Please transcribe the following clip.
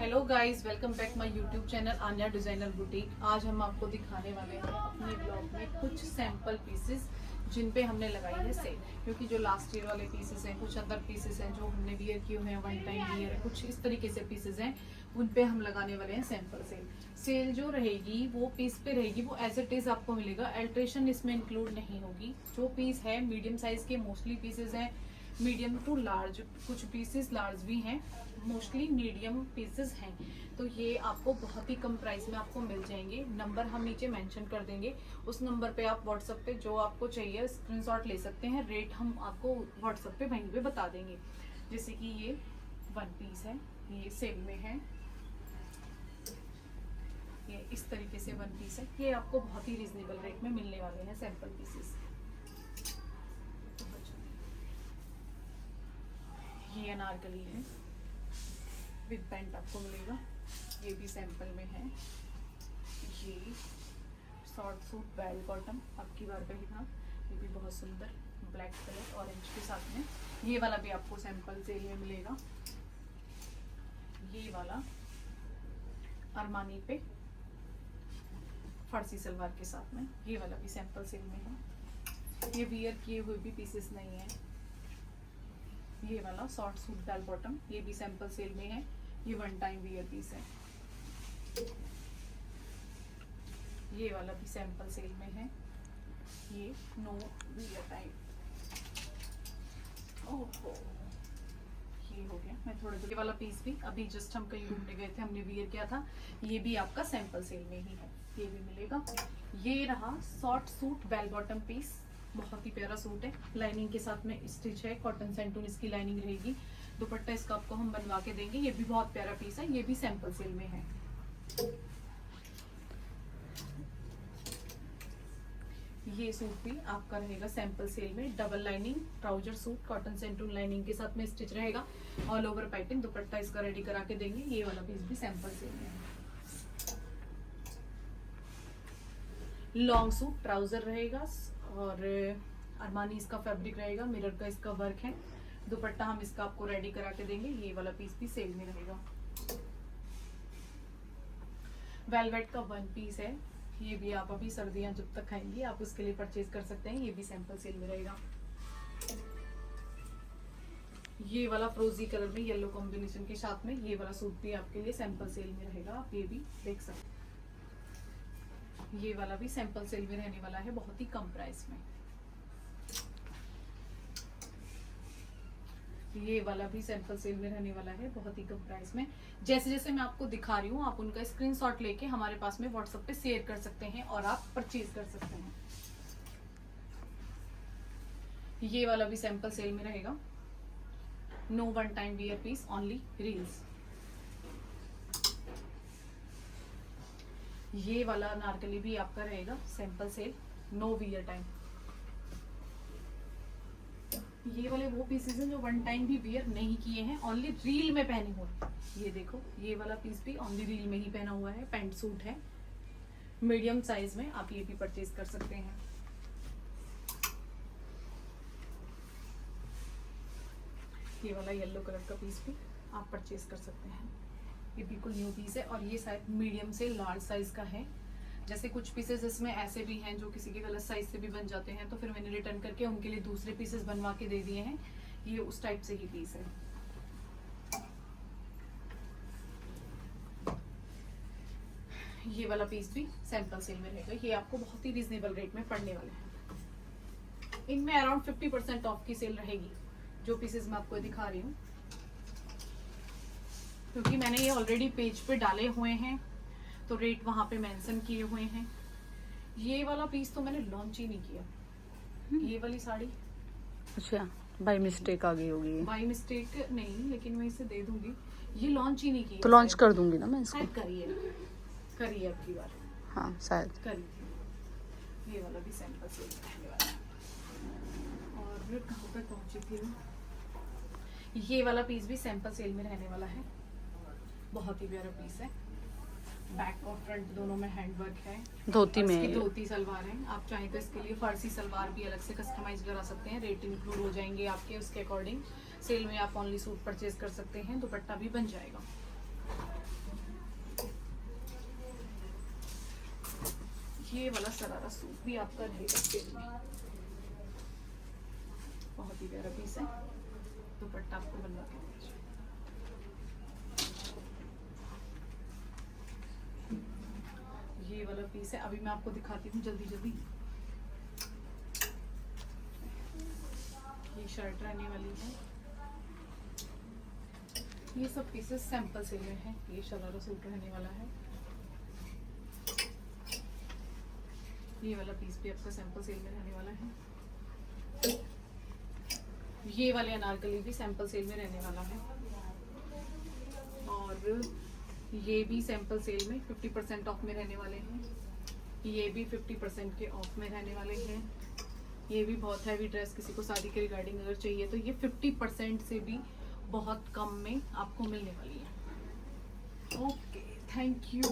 Hello guys, welcome back my YouTube channel Aanya designer boutique. आज हम आपको दिखाने वाले हैं अपने ब्लॉग में कुछ सैंपल पीसेस जिन पे हमने लगाई है सेल, क्योंकि जो लास्ट ईयर वाले पीसेस हैं, कुछ अदर पीसेस हैं जो हमने वियर किए हुए हैं, वन टाइम वियर, कुछ इस तरीके से पीसेस हैं, उन पे हम लगाने वाले हैं सैंपल सेल। सेल जो रहेगी वो पीस पे रहेगी, वो एज इट इज आपको मिलेगा, अल्ट्रेशन इसमें इंक्लूड नहीं होगी। जो पीस है मीडियम साइज के मोस्टली पीसेस हैं, मीडियम टू लार्ज, कुछ पीसेस लार्ज भी हैं, मोस्टली मीडियम पीसेस हैं। तो ये आपको बहुत ही कम प्राइस में आपको मिल जाएंगे। नंबर हम नीचे मेंशन कर देंगे, उस नंबर पे आप व्हाट्सएप पे जो आपको चाहिए स्क्रीनशॉट ले सकते हैं। रेट हम आपको व्हाट्सएप पे वहीं पे बता देंगे। जैसे कि ये वन पीस है, ये सेल में है, ये इस तरीके से वन पीस है। ये आपको बहुत ही रीजनेबल रेट में मिलने वाले हैं सैंपल पीसेस। ये अनारकली है, विद पैंट आपको मिलेगा, ये भी सैंपल में है। ये शॉर्ट सूट बेल बॉटम आपकी बार का ही था, ये भी बहुत सुंदर ब्लैक कलर ऑरेंज के साथ में। ये वाला भी आपको सैंपल सेल में मिलेगा। ये वाला अरमानी पे फर्सी सलवार के साथ में, ये वाला भी सैंपल सेल में है। ये वियर किए हुए भी पीसेस नहीं है। ये वाला शॉर्ट सूट बेल बॉटम, ये भी सैंपल सेल में है, ये वन टाइम वियर पीस है। ये वाला भी सैंपल सेल में है, ये नो वियर टाइम। ओहो, ये हो गया। मैं थोड़े ये वाला पीस भी अभी जस्ट हम कहीं घूमने गए थे, हमने वियर किया था, ये भी आपका सैंपल सेल में ही है, ये भी मिलेगा। ये रहा short suit bell bottom piece, बहुत ही प्यारा सूट है, लाइनिंग के साथ में स्टिच है, कॉटन सेंटून इसकी लाइनिंग रहेगी। दुपट्टा इसका आपको हम बनवा के देंगे। ये भी बहुत प्यारा पीस है, ये भी सैंपल सेल में है। ये सूट भी आपका रहेगा सैंपल सेल में, double lining trouser suit, cotton santoon lining के साथ में स्टिच रहेगा, ऑल ओवर पाइपिंग, दुपट्टा इसका रेडी करा के देंगे। ये वाला पीस भी सैंपल सेल में है। लॉन्ग सूट ट्राउजर रहेगा और अरमानी इसका फैब्रिक रहेगा, मिरर का इसका वर्क है, दुपट्टा हम इसका आपको रेडी करा के देंगे। ये वाला पीस भी सेल में रहेगा। वेलवेट का वन पीस है, ये भी आप अभी सर्दियां जब तक खाएंगी आप उसके लिए परचेज कर सकते हैं, ये भी सैंपल सेल में रहेगा। ये वाला फ्रोजी कलर में येलो कॉम्बिनेशन के साथ में ये वाला सूट भी आपके लिए सैंपल सेल में रहेगा, आप ये भी देख सकते हैं। ये वाला भी सैंपल सेल में रहने वाला है, बहुत ही कम प्राइस में। ये वाला भी सैंपल सेल में रहने वाला है, बहुत ही कम प्राइस में। जैसे जैसे मैं आपको दिखा रही हूँ, आप उनका स्क्रीनशॉट लेके हमारे पास में व्हाट्सएप पे शेयर कर सकते हैं और आप परचेज कर सकते हैं। ये वाला भी सैंपल सेल में रहेगा, no one time wear piece, only reels. ये वाला अनारकली भी आपका रहेगा sample sale, no wear time. ये वाले वो पीसेस हैं जो वन टाइम भी वियर नहीं किए हैं, ओनली रील में पहने हुए। ये देखो, ये वाला पीस भी ओनली रील में ही पहना हुआ है, पैंट सूट है, मीडियम साइज में, आप ये भी परचेज कर सकते हैं। ये वाला येलो कलर का पीस भी आप परचेज कर सकते हैं, ये बिल्कुल न्यू पीस है और ये शायद मीडियम से लार्ज साइज का है। जैसे कुछ पीसेस इसमें ऐसे भी हैं जो किसी के गलत साइज से भी बन जाते हैं, तो फिर मैंने रिटर्न करके उनके लिए दूसरे पीसेस बनवा के दे दिए हैं। ये उस टाइप से ही पीस है। ये वाला पीस भी सैंपल सेल में रहेगा, ये आपको बहुत ही रीजनेबल रेट में पड़ने वाले हैं। इनमें अराउंड 50% ऑफ की सेल रहेगी, जो पीसेस मैं आपको दिखा रही हूँ, क्योंकि मैंने ये ऑलरेडी पेज पे डाले हुए हैं, तो रेट वहां पे मेंशन किए हुए हैं। ये वाला पीस तो मैंने लॉन्च ही नहीं किया। ये वाली साड़ी अच्छा, बाय मिस्टेक आ गई होगी। बाय मिस्टेक नहीं, लेकिन मैं इसे दे दूंगी। ये लॉन्च ही नहीं किया, तो लॉन्च कर दूंगी ना मैं इसको। करिए अब की बार। हाँ शायद करिए। ये वाला भी सैंपल सेल रहने वाला है। और कहाँ तक पहुंची थी मैं? ये वाला पीस भी सैंपल सेल में रहने वाला है, बहुत ही प्यारा पीस है, बैक और फ्रंट दोनों में हैंड वर्क है, धोती में, धोती सलवार है। आप चाहें तो इसके लिए फर्सी सलवार भी अलग से कस्टमाइज करा सकते हैं, रेट इंक्लूड हो जाएंगे आपके उसके अकॉर्डिंग। सेल में आप ओनली सूट परचेज कर सकते हैं, दुपट्टा भी बन जाएगा। ये वाला सरारा सूट भी आपका रहेगा सेल में, बहुत ही प्यारा पीस है। दुपट्टा आपको बनवा के दीजिए। ये वाला पीस है, अभी मैं आपको दिखाती हूँ जल्दी जल्दी। ये शर्ट रहने वाली है। ये सब पीसेस सैंपल सेल में है। ये शरारा सूट रहने वाला है। ये वाला पीस भी आपका सैंपल सेल में रहने वाला है। ये वाले अनारकली भी सैंपल सेल में रहने वाला है। और ये भी सैंपल सेल में 50% ऑफ में रहने वाले हैं। ये भी 50% के ऑफ में रहने वाले हैं। ये भी बहुत हैवी ड्रेस, किसी को शादी के रिगार्डिंग अगर चाहिए तो ये 50% से भी बहुत कम में आपको मिलने वाली है। Okay, thank you.